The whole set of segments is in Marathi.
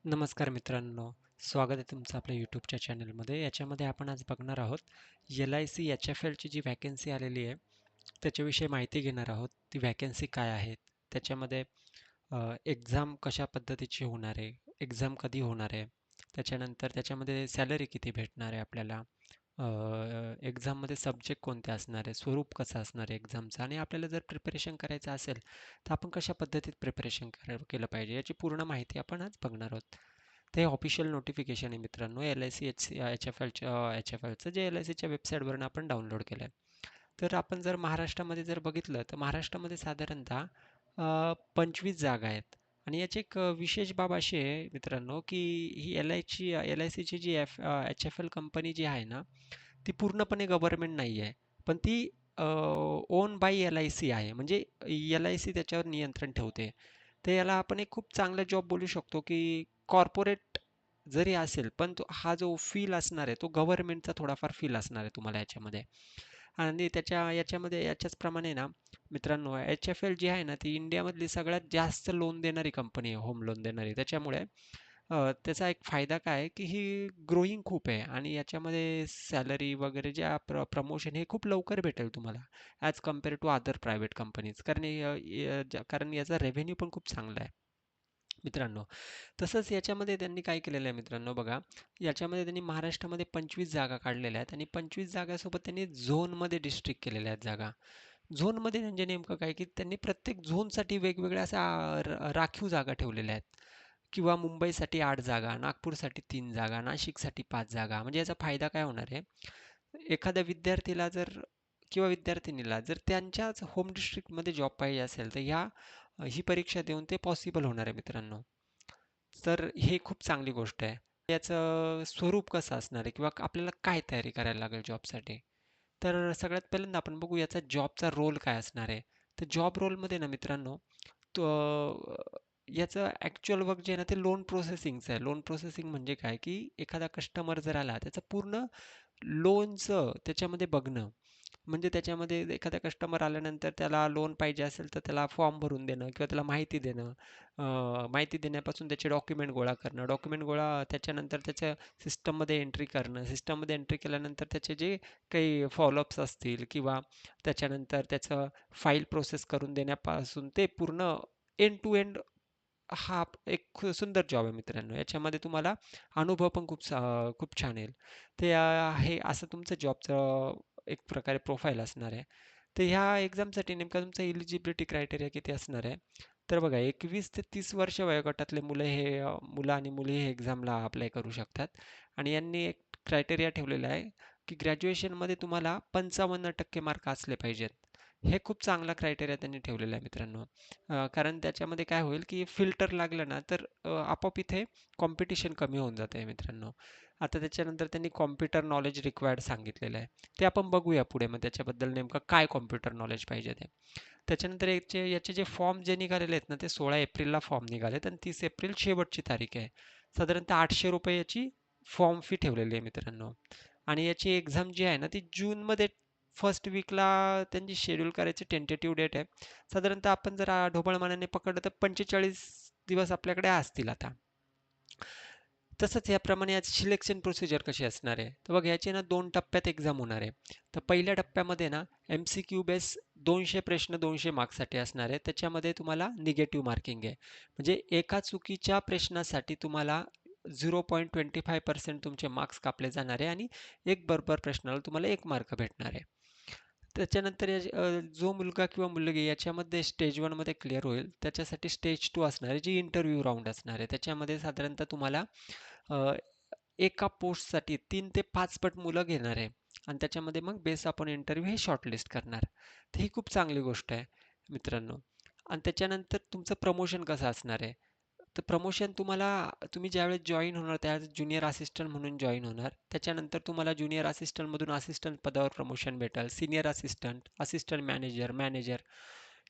नमस्कार मित्रांनो, स्वागत आहे तुमचं आपल्या यूट्यूबच्या चॅनलमध्ये. याच्यामध्ये आपण आज बघणार आहोत LIC HFLची जी व्हॅकन्सी आलेली आहे त्याच्याविषयी माहिती घेणार आहोत. ती व्हॅकन्सी काय आहेत, त्याच्यामध्ये एक्झाम कशा पद्धतीची होणार आहे, एक्झाम कधी होणार आहे, त्याच्यानंतर त्याच्यामध्ये सॅलरी किती भेटणार आहे आपल्याला, एक्झाममध्ये सब्जेक्ट कोणते असणार आहे, स्वरूप कसं असणार आहे एक्झामचं, आणि आपल्याला जर प्रिपरेशन करायचं असेल तर आपण कशा पद्धतीत प्रिपरेशन केलं पाहिजे याची पूर्ण माहिती आपण आज बघणार आहोत. ते ऑफिशियल नोटिफिकेशन आहे मित्रांनो, LIC एच एफ एलचं जे LICच्या वेबसाईटवरून आपण डाउनलोड केलं आहे. तर आपण जर महाराष्ट्रामध्ये जर बघितलं तर महाराष्ट्रामध्ये साधारणतः 25 जागा आहेत. आणि याची एक विशेष बाब अशी आहे मित्रांनो, की ही LICची जी HFL कंपनी जी आहे ना, ती पूर्णपणे गव्हर्नमेंट नाही आहे, पण ती ओन बाय LIC आहे. म्हणजे LIC त्याच्यावर नियंत्रण ठेवते. तर याला आपण एक खूप चांगला जॉब बोलू शकतो, की कॉर्पोरेट जरी असेल पण तो हा जो फील असणार आहे तो गव्हर्नमेंटचा थोडाफार फील असणार आहे तुम्हाला याच्यामध्ये. आणि याच्यामध्ये याच्याच प्रमाणे ना मित्रांनो, HFL जी आहे ना ती इंडियामधली सगळ्यात जास्त लोन देणारी कंपनी आहे, होम लोन देणारी. त्याच्यामुळे त्याचा एक फायदा काय आहे, की ही ग्रोईंग खूप आहे आणि याच्यामध्ये सॅलरी वगैरे ज्या प्रमोशन हे खूप लवकर भेटेल तुम्हाला as compare to other private companies. कारण याचा रेव्हेन्यू पण खूप चांगला आहे मित्रांनो. तसंच याच्यामध्ये त्यांनी काय केलेलं आहे मित्रांनो बघा, याच्यामध्ये त्यांनी महाराष्ट्रामध्ये 25 जागा काढलेल्या आहेत आणि 25 जागासोबत त्यांनी झोनमध्ये डिस्ट्रिक्ट केलेल्या आहेत जागा. झोनमध्ये म्हणजे नेमकं काय, की त्यांनी प्रत्येक झोनसाठी वेगवेगळ्या अशा राखीव जागा ठेवलेल्या आहेत. किंवा मुंबईसाठी 8 जागा, नागपूरसाठी 3 जागा, नाशिकसाठी 5 जागा. म्हणजे याचा फायदा काय होणार आहे, एखाद्या विद्यार्थीला जर किंवा विद्यार्थिनीला जर त्यांच्याच होम डिस्ट्रिक्टमध्ये जॉब पाहिजे असेल तर ही परीक्षा देऊन ते पॉसिबल होणार आहे मित्रांनो. तर हे खूप चांगली गोष्ट आहे. याचं स्वरूप कसं असणार आहे किंवा आपल्याला काय तयारी करायला लागेल जॉबसाठी. तर सगळ्यात पहिल्यांदा आपण बघू याचा जॉबचा रोल काय असणार आहे. तर जॉब रोलमध्ये ना मित्रांनो, तो याचं ॲक्च्युअल वर्क जे आहे ना ते लोन प्रोसेसिंगचं आहे. लोन प्रोसेसिंग म्हणजे काय, की एखादा कस्टमर जर आला त्याचं पूर्ण लोनचं त्याच्यामध्ये बघणं. म्हणजे त्याच्यामध्ये एखादा कस्टमर आल्यानंतर त्याला लोन पाहिजे असेल तर त्याला फॉर्म भरून देणं किंवा त्याला माहिती देणं, माहिती देण्यापासून त्याचे डॉक्युमेंट गोळा करणं, डॉक्युमेंट गोळा त्याच्यानंतर त्याच्या सिस्टममध्ये एंट्री करणं, सिस्टममध्ये एंट्री केल्यानंतर त्याचे जे काही फॉलोअप्स असतील किंवा त्याच्यानंतर त्याचं फाईल प्रोसेस करून देण्यापासून ते पूर्ण एंड टू एंड, हा एक सुंदर जॉब आहे मित्रांनो. याच्यामध्ये तुम्हाला अनुभव पण खूप छान येईल. ते आहे असं तुमचं जॉबचं एक प्रकारे प्रोफाईल असणार आहे. तर ह्या एक्झामसाठी नेमका तुमचा इलिजिबिलिटी क्रायटेरिया किती असणार आहे? तर बघा, 21 ते 30 वर्ष वयोगटातले मुलं आणि मुली हे एक्झामला अप्लाय करू शकतात. आणि यांनी एक क्रायटेरिया ठेवलेला आहे, की ग्रॅज्युएशनमध्ये तुम्हाला 55% मार्क असले पाहिजेत. हे खूप चांगला क्रायटेरिया त्यांनी ठेवलेला आहे मित्रांनो. कारण त्याच्यामध्ये काय होईल, की फिल्टर लागलं ना तर आपोआप इथे कॉम्पिटिशन कमी होऊन जातं आहे मित्रांनो. आता त्याच्यानंतर त्यांनी कॉम्प्युटर नॉलेज रिक्वायर्ड सांगितलेलं आहे. ते आपण बघूया पुढे मग त्याच्याबद्दल नेमकं काय कॉम्प्युटर नॉलेज पाहिजे ते. त्याच्यानंतर याचे जे फॉर्म जे निघालेले आहेत ना ते 16 एप्रिलला फॉर्म निघालेत आणि 30 एप्रिल शेवटची तारीख आहे. साधारणतः 800 रुपये याची फॉर्म फी ठेवलेली आहे मित्रांनो. आणि याची एक्झाम जी आहे ना ती जूनमध्ये फर्स्ट वीकला त्यांची शेड्यूल करायची टेंटेटिव्ह डेट आहे. साधारणतः आपण जर ढोबळ मानाने पकडलं तर 45 दिवस आपल्याकडे असतील आता. तसंच याप्रमाणे याची सिलेक्शन प्रोसिजर कशी असणार आहे, तर बघ याची ना 2 टप्प्यात एक्झाम होणार आहे. तर पहिल्या टप्प्यामध्ये ना MCQ बेस 200 प्रश्न 200 मार्क्ससाठी असणार आहे. त्याच्यामध्ये तुम्हाला निगेटिव्ह मार्किंग आहे. म्हणजे एका चुकीच्या प्रश्नासाठी तुम्हाला 0.25% तुमचे मार्क्स कापले जाणार आहे आणि एक बरोबर प्रश्नाला तुम्हाला 1 मार्क भेटणार आहे. त्याच्यानंतर जो मुलगा किंवा मुलगी याच्यामध्ये स्टेज 1 मध्ये क्लिअर होईल त्याच्यासाठी स्टेज 2 असणार आहे, जी इंटरव्ह्यू राऊंड असणार आहे. त्याच्यामध्ये साधारणतः तुम्हाला अ, एका पोस्टसाठी 3 ते 5 पट मुलं घेणार आहे आणि त्याच्यामध्ये मग बेस आपण इंटरव्ह्यू हे शॉर्टलिस्ट करणार. तर ही खूप चांगली गोष्ट आहे मित्रांनो. आणि त्याच्यानंतर तुमचं प्रमोशन कसं असणार आहे, तर प्रमोशन तुम्ही ज्यावेळेस जॉईन होणार त्यावेळेस ज्युनियर असिस्टंट म्हणून जॉईन होणार. त्याच्यानंतर तुम्हाला ज्युनियर असिस्टंटमधून असिस्टंट पदावर प्रमोशन भेटेल, senior assistant, assistant manager, manager.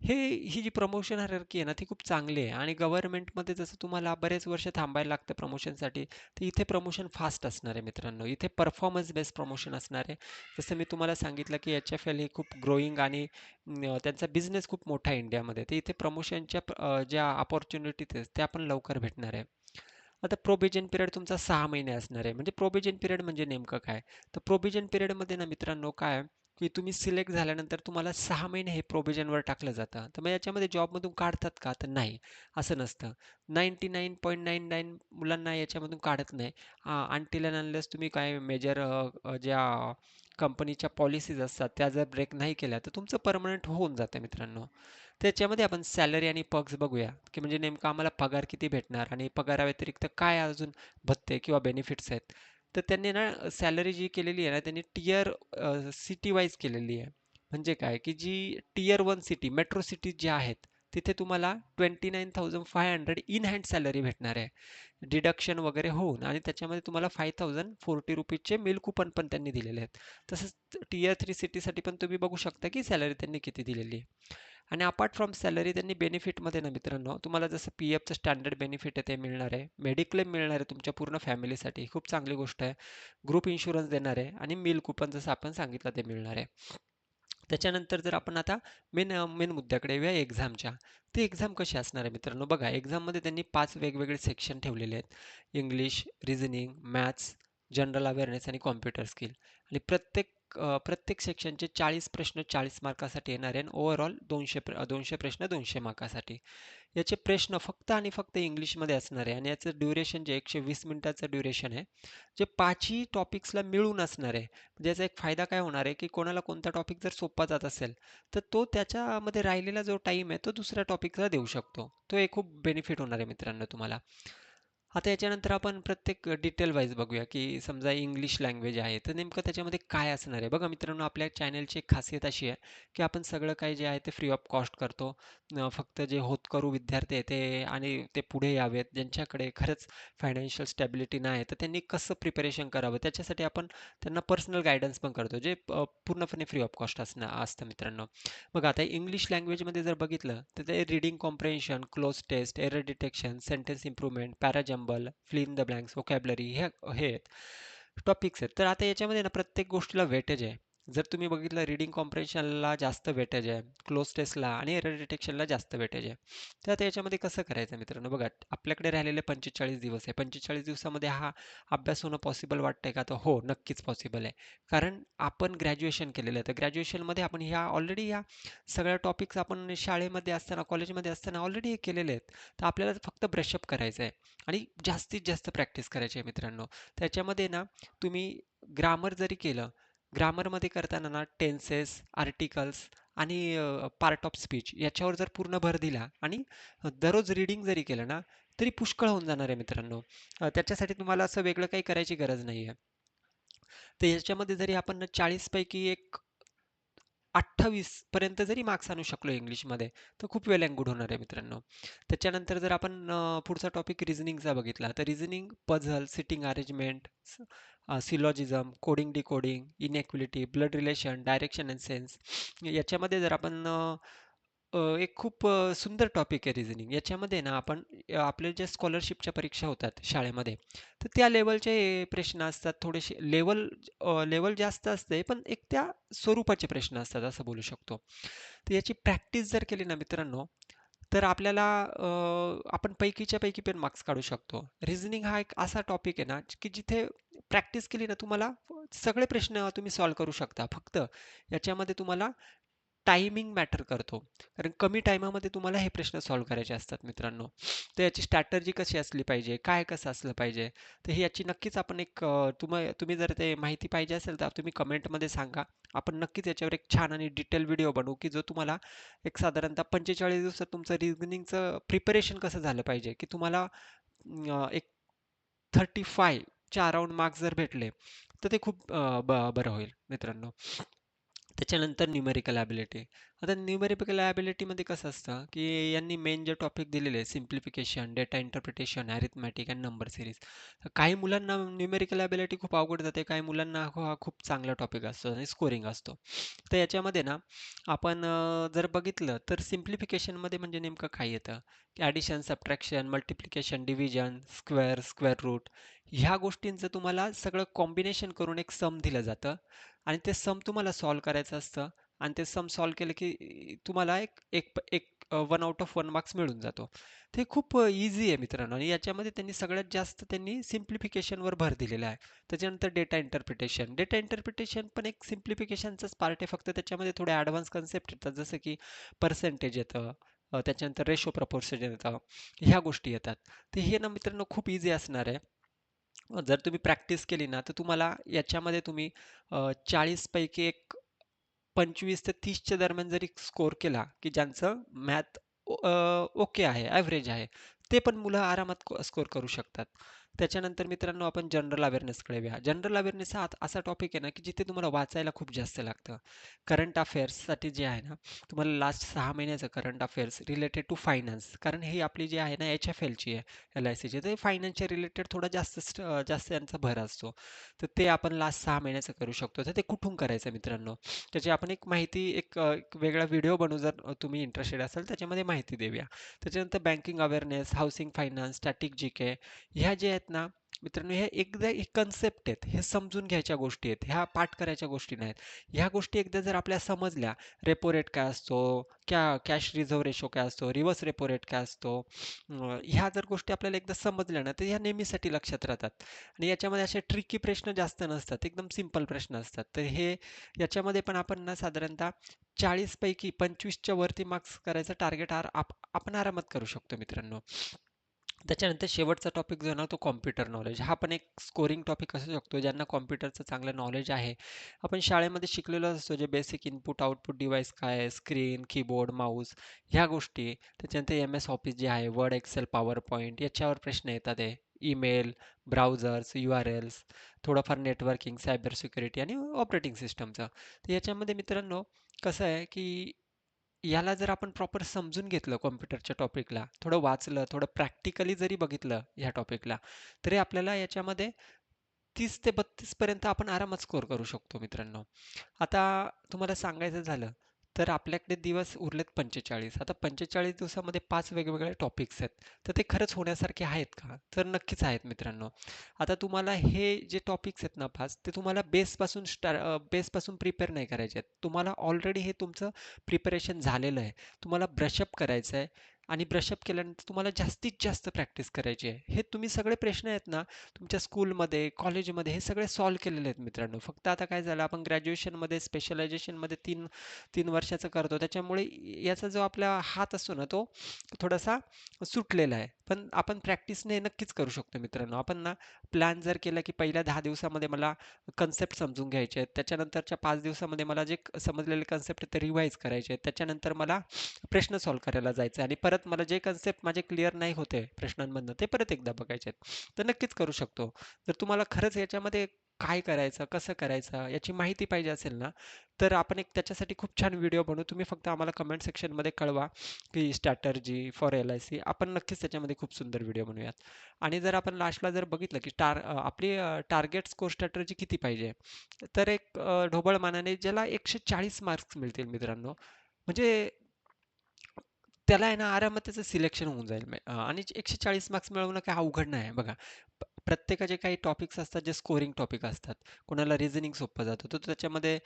ही जी प्रमोशन हायरार्की आहे ना ती खूप चांगली आहे. आणि गव्हर्नमेंटमध्ये जसं तुम्हाला बरेच वर्ष थांबायला लागतं प्रमोशनसाठी, तर इथे प्रमोशन फास्ट असणार आहे मित्रांनो. इथे परफॉर्मन्स बेस्ड प्रमोशन असणार आहे. जसं मी तुम्हाला सांगितलं की HFL ही खूप ग्रोईंग आणि त्यांचा बिझनेस खूप मोठा आहे इंडियामध्ये. तर इथे प्रमोशनच्या ज्या अपॉर्च्युनिटीज आहेत त्या पण लवकर भेटणार आहे. आता प्रोव्हिजन पिरियड तुमचा 6 महिने असणार आहे. म्हणजे प्रोव्हिजन पिरियड म्हणजे नेमकं काय? तर प्रोव्हिजन पिरियडमध्ये ना मित्रांनो काय आहे, की तुम्ही सिलेक्ट झाल्यानंतर तुम्हाला 6 महिने हे प्रोव्हिजनवर टाकलं जातं. तर मग याच्यामध्ये जॉबमधून काढतात का? तर नाही, असं नसतं. 99.99 मुलांना याच्यामधून काढत नाही. अनटिल अँड अनलेस तुम्ही काय मेजर ज्या कंपनीच्या पॉलिसीज असतात त्या जर ब्रेक नाही केल्या, तर तुमचं परमनंट होऊन जातं मित्रांनो. त्याच्यामध्ये आपण सॅलरी आणि पर्क्स बघूया, की म्हणजे नेमकं आम्हाला पगार किती भेटणार आणि पगाराव्यतिरिक्त काय अजून भत्ते किंवा बेनिफिट्स आहेत. तर त्यांनी ना सॅलरी जी केलेली आहे ना त्यांनी टियर सिटी वाईज केलेली आहे. म्हणजे काय की जी टियर 1 सिटी मेट्रो सिटीज ज्या आहेत तिथे तुम्हाला 29,500 इन हँड सॅलरी भेटणार आहे. डिडक्शन वगैरे होऊन आणि त्याच्यामध्ये तुम्हाला 5,040 रुपीजचे मिल कुपन पण त्यांनी दिलेले आहेत. तसंच टियर 3 सिटीसाठी पण तुम्ही बघू शकता की सॅलरी त्यांनी किती दिलेली आहे. आणि अपार्ट फ्रॉम सॅलरी त्यांनी बेनिफिटमध्ये ना मित्रांनो तुम्हाला जसं पी एफचं स्टँडर्ड बेनिफिट आहे ते मिळणार आहे. मेडिक्लेम मिळणार आहे तुमच्या पूर्ण फॅमिलीसाठी, खूप चांगली गोष्ट आहे. ग्रुप इन्शुरन्स देणार आहे आणि मिल कुपन जसं आपण सांगितलं ते मिळणार आहे. त्याच्यानंतर जर आपण आता मेन मुद्द्याकडे येऊया एक्झामच्या. ती एक्झाम कशी असणार आहे मित्रांनो? बघा एक्झाममध्ये त्यांनी 5 वेगवेगळे सेक्शन ठेवलेले आहेत. English, reasoning, maths, general awareness आणि कॉम्प्युटर स्किल. आणि प्रत्येक सेक्शनचे 40 प्रश्न 40 मार्कासाठी येणार आहे आणि ओव्हरऑल 200 प्रश्न 200 मार्कासाठी. याचे प्रश्न फक्त आणि फक्त इंग्लिशमध्ये असणार आहे आणि याचं ड्युरेशन जे 120 मिनिटाचं ड्युरेशन आहे, जे 5ही टॉपिक्सला मिळून असणार आहे. म्हणजे याचा एक फायदा काय होणार आहे, की कोणाला कोणता टॉपिक जर सोपा जात असेल, तर तो त्याच्यामध्ये राहिलेला जो टाईम आहे, तो दुसऱ्या टॉपिकला देऊ शकतो. तो एक खूप बेनिफिट होणार आहे मित्रांनो तुम्हाला. आता याच्यानंतर आपण प्रत्येक डिटेल वाईज बघूया, की समजा इंग्लिश लँग्वेज आहे, तर नेमकं त्याच्यामध्ये काय असणार आहे? बघा मित्रांनो, आपल्या चॅनलची एक खासियत अशी आहे, की आपण सगळं काही जे आहे ते फ्री ऑफ कॉस्ट करतो. फक्त जे होतकरू विद्यार्थी आहेत ते आणि ते पुढे यावेत, ज्यांच्याकडे खरंच फायनान्शियल स्टॅबिलिटी नाही, तर त्यांनी कसं प्रिपरेशन करावं, त्याच्यासाठी आपण त्यांना पर्सनल गाईडन्स पण करतो, जे पूर्णपणे फ्री ऑफ कॉस्ट असतं मित्रांनो. बघा आता इंग्लिश लँग्वेजमध्ये जर बघितलं तर ते reading comprehension, cloze test, error detection, sentence improvement, parajumble, fill in the blanks, vocabulary हे आहेत टॉपिक्स आहेत. तर आता याच्यामध्ये ना प्रत्येक गोष्टीला वेटेज आहे. जर तुम्ही बघितलं रीडिंग कॉम्प्रेन्शनला जास्त वेटेज आहे, क्लोज टेस्टला आणि एरर डिटेक्शनला जास्त वेटेज आहे. तर आता याच्यामध्ये कसं करायचं मित्रांनो? बघा आपल्याकडे राहिलेले 45 दिवस आहे. 45 दिवसामध्ये हा अभ्यास होणं पॉसिबल वाटतंय का? तर हो, नक्कीच पॉसिबल आहे. कारण आपण ग्रॅज्युएशन केलेलं आहे. तर ग्रॅज्युएशनमध्ये आपण ह्या सगळ्या टॉपिक्स आपण शाळेमध्ये असताना, कॉलेजमध्ये असताना ऑलरेडी हे केलेले आहेत. तर आपल्याला फक्त ब्रशअप करायचं आहे आणि जास्तीत जास्त प्रॅक्टिस करायची आहे मित्रांनो. त्याच्यामध्ये ना तुम्ही ग्रामर जरी केलं, ग्रामरमध्ये करताना ना टेन्सेस, आर्टिकल्स आणि पार्ट ऑफ स्पीच याच्यावर जर पूर्ण भर दिला आणि दररोज रीडिंग जरी केलं ना, तरी पुष्कळ होऊन जाणार आहे मित्रांनो. त्याच्यासाठी तुम्हाला असं वेगळं काही करायची गरज नाही आहे. तर याच्यामध्ये जरी आपण 40 पैकी एक 28 पर्यंत जरी मार्क्स आणू शकलो इंग्लिशमध्ये, तर खूप वेल अँड गुड होणार आहे मित्रांनो. त्याच्यानंतर जर आपण पुढचा टॉपिक रिझनिंगचा बघितला, तर reasoning, puzzle, seating arrangement, syllogism, coding decoding, inequality, blood relation, direction and sense याच्यामध्ये जर आपण एक खूप सुंदर टॉपिक आहे रिझनिंग. याच्यामध्ये ना आपण आपल्या ज्या स्कॉलरशिपच्या परीक्षा होतात शाळेमध्ये, तर त्या लेवलचे प्रश्न असतात. थोडेसे लेवल जास्त असते, पण एक त्या स्वरूपाचे प्रश्न असतात असं बोलू शकतो. तर याची प्रॅक्टिस जर केली ना मित्रांनो, तर आपल्याला आपण पैकीच्या पैकी पण मार्क्स काढू शकतो. रिझनिंग हा एक असा टॉपिक आहे ना, की जिथे प्रॅक्टिस केली ना तुम्हाला सगळे प्रश्न तुम्ही सॉल्व्ह करू शकता. फक्त याच्यामध्ये तुम्हाला टायमिंग मॅटर करतो. कारण कमी टायमामध्ये तुम्हाला हे प्रश्न सॉल्व्ह करायचे असतात मित्रांनो. तर याची स्ट्रॅटर्जी कशी असली पाहिजे, काय कसं असलं पाहिजे, तर ही याची नक्कीच आपण एक तुम्ही जर ते माहिती पाहिजे असेल तर तुम्ही कमेंटमध्ये सांगा. आपण नक्कीच याच्यावर एक छान आणि डिटेल व्हिडिओ बनवू, की जो तुम्हाला एक साधारणतः 45 दिवसात तुमचं रिझनिंगचं प्रिपरेशन कसं झालं पाहिजे, की तुम्हाला एक 35 च्या अराउंड मार्क्स जर भेटले, तर ते खूप बरं होईल मित्रांनो. त्याच्यानंतर न्यूमेरिकल ॲबिलिटी. आता न्यूमेरिकल ॲबिलिटीमध्ये कसं असतं, की यांनी मेन जे टॉपिक दिलेले आहे simplification, data interpretation, arithmetic and number series. काही मुलांना न्यूमेरिकल ॲबिलिटी खूप अवघड जाते, काही मुलांना हा खूप चांगला टॉपिक असतो आणि स्कोरिंग असतो. तर याच्यामध्ये ना आपण जर बघितलं तर सिम्प्लिफिकेशनमध्ये म्हणजे नेमकं काय येतं, की addition, subtraction, multiplication, division, square root ह्या गोष्टींचं तुम्हाला सगळं कॉम्बिनेशन करून एक सम दिलं जातं आणि ते सम तुम्हाला सॉल्व्ह करायचं असतं आणि ते सम सॉल्व्ह केलं की तुम्हाला एक एक एक one out of one marks मिळून जातो. ते खूप इझी आहे मित्रांनो आणि याच्यामध्ये त्यांनी सगळ्यात जास्त त्यांनी सिम्प्लिफिकेशनवर भर दिलेला आहे. त्याच्यानंतर डेटा इंटरप्रिटेशन पण एक सिम्प्लिफिकेशनचाच पार्ट आहे, फक्त त्याच्यामध्ये थोडे ॲडव्हान्स कन्सेप्ट येतात, जसं की पर्सेंटेज येतं, त्याच्यानंतर रेशो प्रपोर्शन येतं, ह्या गोष्टी येतात. तर हे ना मित्रांनो खूप इझी असणार आहे. जर तुम्ही प्रॅक्टिस केली ना तर तुम्हाला याच्यामध्ये तुम्ही 40 पैकी एक 25 ते 30च्या दरम्यान जरी स्कोर केला, की ज्यांचं मॅथ ओके आहे, ॲव्हरेज आहे, ते पण मुलं आरामात स्कोर करू शकतात. त्याच्यानंतर मित्रांनो आपण जनरल अवेअरनेसकडे येऊया. जनरल अवेअरनेस हा असा टॉपिक आहे ना, की जिथे तुम्हाला वाचायला खूप जास्त लागतं. करंट अफेअर्ससाठी जे आहे ना, तुम्हाला लास्ट 6 महिन्याचं current affairs related to finance, कारण ही आपली जी आहे ना HFLची आहे, LICची, तर फायनान्सच्या रिलेटेड थोडा जास्त यांचा भर असतो. तर ते आपण लास्ट 6 महिन्याचं करू शकतो. तर ते कुठून करायचं मित्रांनो? त्याची आपण एक माहिती एक वेगळा व्हिडिओ बनवू, जर तुम्ही इंटरेस्टेड असाल त्याच्यामध्ये माहिती देऊया. त्याच्यानंतर banking awareness, housing finance, static GK, ह्या ज्या आहेत ना मित्रांनो, ह्या एकदा एक कन्सेप्ट आहेत, हे समजून घ्यायच्या गोष्टी आहेत, ह्या पाठ करायच्या गोष्टी नाहीत. ह्या गोष्टी एकदा जर आपल्याला समजल्या, रेपो रेट काय असतो, कॅश रिझर्व्ह रेशो काय असतो, रिव्हर्स रेपो रेट काय असतो, ह्या जर गोष्टी आपल्याला एकदा समजल्या ना तर ह्या नेहमीसाठी लक्षात राहतात. आणि याच्यामध्ये असे ट्रिकी प्रश्न जास्त नसतात, एकदम सिंपल प्रश्न असतात. तर हे याच्यामध्ये पण आपण ना साधारणतः 40 पैकी 25च्या वरती मार्क्स करायचं टार्गेट आपण आरामात करू शकतो मित्रांनो. त्याच्यानंतर शेवटचा टॉपिक जो आहे ना तो कॉम्प्युटर नॉलेज, हा पण एक स्कोरिंग टॉपिक असू शकतो. ज्यांना कॉम्प्युटरचं चांगलं नॉलेज आहे, आपण शाळेमध्ये शिकलेलो असतो, जे बेसिक इनपुट आउटपुट डिव्हाइस काय आहे, स्क्रीन, कीबोर्ड, माऊस, ह्या गोष्टी. त्याच्यानंतर MS ऑफिस जे आहे, वर्ड, एक्सेल, पॉवर पॉईंट, याच्यावर प्रश्न येतात आहे. ईमेल, ब्राउझर्स, URLs, थोडंफार नेटवर्किंग, सायबर सिक्युरिटी आणि ऑपरेटिंग सिस्टमचं. तर याच्यामध्ये मित्रांनो कसं आहे की याला जर आपण प्रॉपर समजून घेतलं, कॉम्प्युटरच्या टॉपिकला थोडं वाचलं, थोडं प्रॅक्टिकली जरी बघितलं ह्या टॉपिकला, तरी आपल्याला याच्यामध्ये 30 ते 32 पर्यंत आपण आरामात स्कोर करू शकतो मित्रांनो. आता तुम्हाला सांगायचं झालं तर आपल्याकडे दिवस उरलेत 45. आता 45 दिवसामध्ये 5 वेगवेगळे टॉपिक्स आहेत. तर ते खरंच होण्यासारखे आहेत का? तर नक्कीच आहेत मित्रांनो. आता तुम्हाला हे जे टॉपिक्स आहेत ना 5, ते तुम्हाला बेसपासून प्रिपेअर नाही करायचे आहेत. तुम्हाला ऑलरेडी हे तुमचं प्रिपरेशन झालेलं आहे. तुम्हाला ब्रशअप करायचं आहे आणि ब्रशअप केल्यानंतर तुम्हाला जास्तीत जास्त प्रॅक्टिस करायची आहे. हे तुम्ही सगळे प्रश्न आहेत ना तुमच्या स्कूलमध्ये, कॉलेजमध्ये हे सगळे सॉल्व्ह केलेले आहेत मित्रांनो. फक्त आता काय झालं, आपण ग्रॅज्युएशनमध्ये, स्पेशलायझेशनमध्ये 3 वर्षाचं करतो. त्याच्यामुळे याचा जो आपला हात असतो ना, तो थोडासा सुटलेला आहे. पण आपण प्रॅक्टिसने नक्कीच करू शकतो मित्रांनो. आपण ना प्लॅन जर केला, की पहिल्या 10 दिवसामध्ये मला कन्सेप्ट समजून घ्यायचे आहेत. त्याच्यानंतरच्या 5 दिवसामध्ये मला जे समजलेले कन्सेप्ट ते रिवाईज करायचे आहेत. त्याच्यानंतर मला प्रश्न सॉल्व्ह करायला जायचं आहे आणि परत मला जे कन्सेप्ट माझे क्लिअर नाही होते प्रश्नांमधनं, ते परत एकदा बघायचे आहेत. तर नक्कीच करू शकतो. जर तुम्हाला खरंच याच्यामध्ये काय करायचं, कसं करायचं याची माहिती पाहिजे असेल ना, तर आपण एक त्याच्यासाठी खूप छान व्हिडिओ बनवू. तुम्ही फक्त आम्हाला कमेंट सेक्शनमध्ये कळवा की स्ट्रॅटर्जी फॉर LIC. आपण नक्कीच त्याच्यामध्ये खूप सुंदर व्हिडिओ बनवूयात. आणि जर आपण लास्टला जर बघितलं की आपली टार्गेट स्कोर स्ट्रॅटर्जी किती पाहिजे, तर एक ढोबळ मानाने ज्याला 140 मार्क्स मिळतील मित्रांनो, म्हणजे त्याला आहे ना आरामात त्याचं सिलेक्शन होऊन जाईल. आणि 140 मार्क्स मिळवणं काही अवघड नाही आहे बघा. प्रत्येकाचे काही टॉपिक्स असतात जे स्कोरिंग टॉपिक असतात. कोणाला रिझनिंग सोपं जातं, तर त्याच्यामध्ये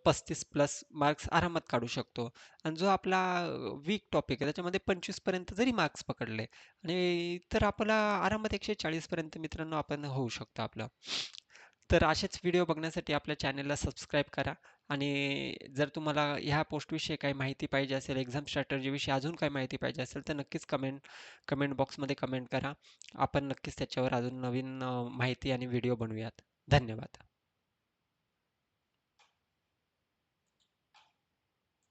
35 प्लस मार्क्स आरामात काढू शकतो. आणि जो आपला वीक टॉपिक आहे त्याच्यामध्ये 25 पर्यंत जरी मार्क्स पकडले आणि तर आपला आरामात 140 पर्यंत मित्रांनो आपण होऊ शकतो आपलं. तर असेच व्हिडिओ बघण्यासाठी आपल्या चॅनलला सबस्क्राईब करा. आणि जर तुम्हाला ह्या पोस्टविषयी काही माहिती पाहिजे असेल, एक्झाम स्ट्रॅटर्जीविषयी अजून काही माहिती पाहिजे असेल, तर नक्कीच कमेंट बॉक्समध्ये कमेंट करा. आपण नक्कीच त्याच्यावर अजून नवीन माहिती आणि व्हिडिओ बनवूयात. धन्यवाद.